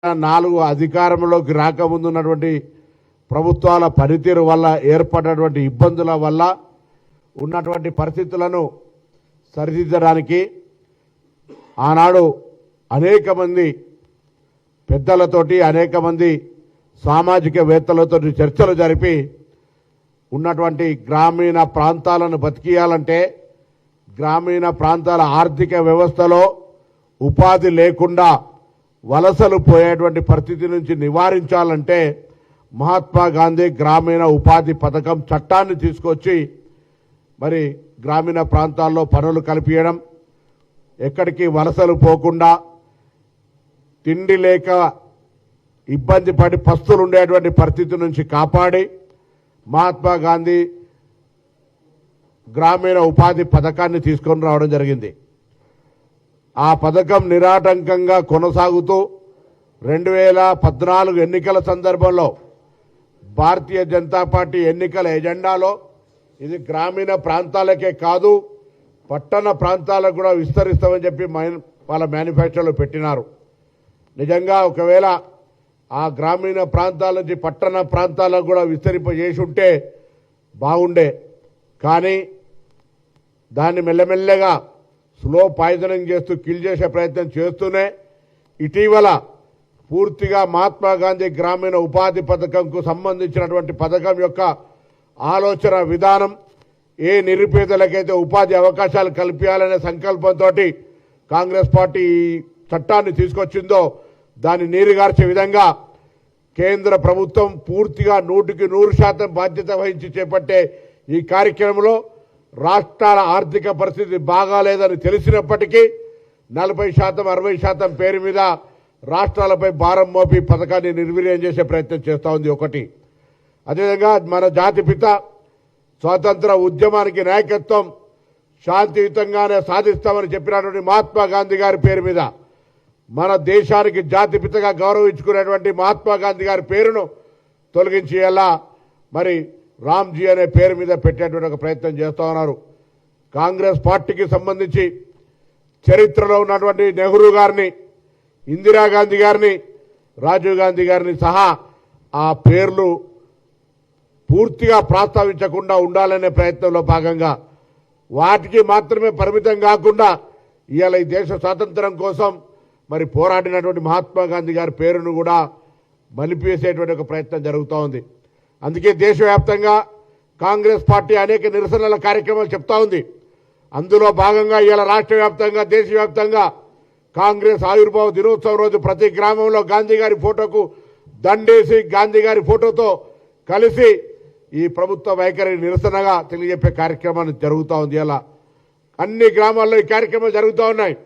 4 అధికారంలోకి రాకముందున్నటువంటి ప్రభుత్వాల పనితీరు వల్ల ఏర్పడినటువంటి ఇబ్బందుల వల్ల ఉన్నటువంటి పరిస్థితులను సరిదిద్దడానికి ఆనాడు అనేక మంది పెద్దలతోటి అనేక మంది సామాజికవేత్తలతో చర్చలు జరిపి ఉన్నటువంటి గ్రామీణ ప్రాంతాలను బతికియాలంటే గ్రామీణ ప్రాంతాల ఆర్థిక వ్యవస్థలో ఉపాధి లేకుండా వలసలు పోయేటువంటి పరిస్థితి నుంచి నివారించాలంటే మహాత్మా గాంధీ గ్రామీణ ఉపాధి పథకం చట్టాన్ని తీసుకొచ్చి మరి గ్రామీణ ప్రాంతాల్లో పనులు కల్పించడం, ఎక్కడికి వలసలు పోకుండా తిండి లేక ఇబ్బంది పడి పస్తులు ఉండేటువంటి పరిస్థితి నుంచి కాపాడి మహాత్మా గాంధీ గ్రామీణ ఉపాధి పథకాన్ని తీసుకొని రావడం జరిగింది. ఆ పథకం నిరాటంకంగా కొనసాగుతూ 2014 ఎన్నికల సందర్భంలో భారతీయ జనతా పార్టీ ఎన్నికల ఎజెండాలో ఇది గ్రామీణ ప్రాంతాలకే కాదు పట్టణ ప్రాంతాలకు కూడా విస్తరిస్తామని చెప్పి వాళ్ళ మేనిఫెస్టోలో పెట్టినారు. నిజంగా ఒకవేళ ఆ గ్రామీణ ప్రాంతాల నుంచి పట్టణ ప్రాంతాలకు కూడా విస్తరింపజేసి ఉంటే బాగుండే, కానీ దాన్ని మెల్లమెల్లగా స్లో పాయిజనింగ్ చేస్తూ కిల్ చేసే ప్రయత్నం చేస్తూనే ఇటీవల పూర్తిగా మహాత్మా గాంధీ గ్రామీణ ఉపాధి పథకంకు సంబంధించినటువంటి పథకం యొక్క ఆలోచన విధానం ఏ నిరుపేదలకైతే ఉపాధి అవకాశాలు కల్పించాలనే సంకల్పంతో కాంగ్రెస్ పార్టీ ఈ చట్టాన్ని తీసుకొచ్చిందో దాన్ని నీరుగార్చే విధంగా కేంద్ర ప్రభుత్వం పూర్తిగా 100% బాధ్యత వహించి చేపట్టే ఈ కార్యక్రమంలో రాష్ట్రాల ఆర్థిక పరిస్థితి బాగాలేదని తెలిసినప్పటికీ 40% 60% పేరు మీద రాష్ట్రాలపై భారం మోపి పథకాన్ని నిర్వీర్యం చేసే ప్రయత్నం చేస్తూ ఉంది. ఒకటి, అదేవిధంగా మన జాతిపిత స్వాతంత్ర ఉద్యమానికి నాయకత్వం శాంతియుతంగానే సాధిస్తామని చెప్పినటువంటి మహాత్మా గాంధీ గారి పేరు మీద మన దేశానికి జాతిపితగా గౌరవించుకునేటువంటి మహాత్మా గాంధీ గారి పేరును తొలగించి ఎలా మరి రామ్జీ అనే పేరు మీద పెట్టేటువంటి ఒక ప్రయత్నం చేస్తూ ఉన్నారు. కాంగ్రెస్ పార్టీకి సంబంధించి చరిత్రలో ఉన్నటువంటి నెహ్రూ గారిని, ఇందిరాగాంధీ గారిని, రాజీవ్ గాంధీ గారిని సహా ఆ పేర్లు పూర్తిగా ప్రస్తావించకుండా ఉండాలనే ప్రయత్నంలో భాగంగా వాటికి మాత్రమే పరిమితం కాకుండా ఇవాళ ఈ దేశ స్వాతంత్రం కోసం మరి పోరాడినటువంటి మహాత్మా గాంధీ గారి పేరును కూడా మలిపేసేటువంటి ఒక ప్రయత్నం జరుగుతూ ఉంది. అందుకే దేశవ్యాప్తంగా కాంగ్రెస్ పార్టీ అనేక నిరసనల కార్యక్రమాలు చెప్తా ఉంది. అందులో భాగంగా ఇవాళ రాష్ట్ర వ్యాప్తంగా దేశవ్యాప్తంగా కాంగ్రెస్ ఆవిర్భావ దినోత్సవం రోజు ప్రతి గ్రామంలో గాంధీ గారి ఫోటోకు దండేసి గాంధీ గారి ఫోటోతో కలిసి ఈ ప్రభుత్వ వైఖరి నిరసనగా తెలియజెప్పే కార్యక్రమాన్ని జరుగుతూ ఉంది. ఇలా అన్ని గ్రామాల్లో ఈ కార్యక్రమాలు జరుగుతూ ఉన్నాయి.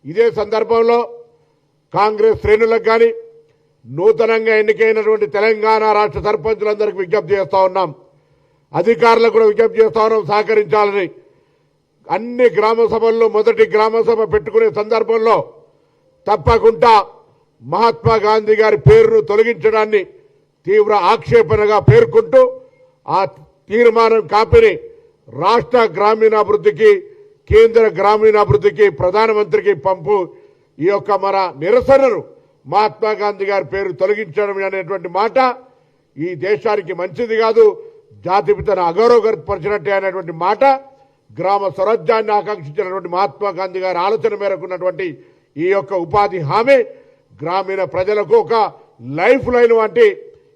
ఇదే సందర్భంలో కాంగ్రెస్ శ్రేణులకు కానీ నూతనంగా ఎన్నికైనటువంటి తెలంగాణ రాష్ట్ర సర్పంచులందరికీ విజ్ఞప్తి చేస్తూ ఉన్నాం, అధికారులకు కూడా విజ్ఞప్తి చేస్తూ ఉన్నాం సహకరించాలని. అన్ని గ్రామ సభల్లో మొదటి గ్రామ సభ పెట్టుకునే సందర్భంలో తప్పకుండా మహాత్మా గాంధీ గారి పేరును తొలగించడాన్ని తీవ్ర ఆక్షేపణగా పేర్కొంటూ ఆ తీర్మానం కాపీని రాష్ట్ర గ్రామీణాభివృద్ధికి, కేంద్ర గ్రామీణాభివృద్ధికి, ప్రధానమంత్రికి పంపు ఈ యొక్క మన నిరసనను మహాత్మా గాంధీ గారి పేరు తొలగించడం అనేటువంటి మాట ఈ దేశానికి మంచిది కాదు, జాతిపితను అగౌరవపరిచినట్టే అనేటువంటి మాట గ్రామ స్వరాజ్యాన్ని ఆకాంక్షించినటువంటి మహాత్మా గాంధీ గారి ఆలోచన మేరకు ఉన్నటువంటి ఈ యొక్క ఉపాధి హామీ గ్రామీణ ప్రజలకు ఒక లైఫ్ లైన్ వంటి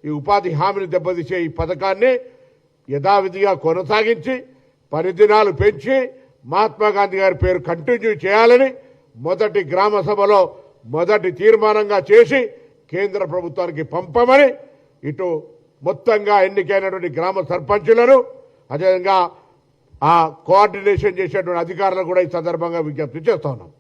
ఈ ఉపాధి హామీని దెబ్బతీసే ఈ పథకాన్ని యథావిధిగా కొనసాగించి 10 దినాలు పెంచి మహాత్మా గాంధీ గారి పేరు కంటిన్యూ చేయాలని మొదటి గ్రామ సభలో మొదటి తీర్మానంగా చేసి కేంద్ర ప్రభుత్వానికి పంపమని ఇటు మొత్తంగా ఎన్నికైనటువంటి గ్రామ సర్పంచులను అదేవిధంగా ఆ కోఆర్డినేషన్ చేసేటువంటి అధికారులు కూడా ఈ సందర్భంగా విజ్ఞప్తి చేస్తా ఉన్నాం.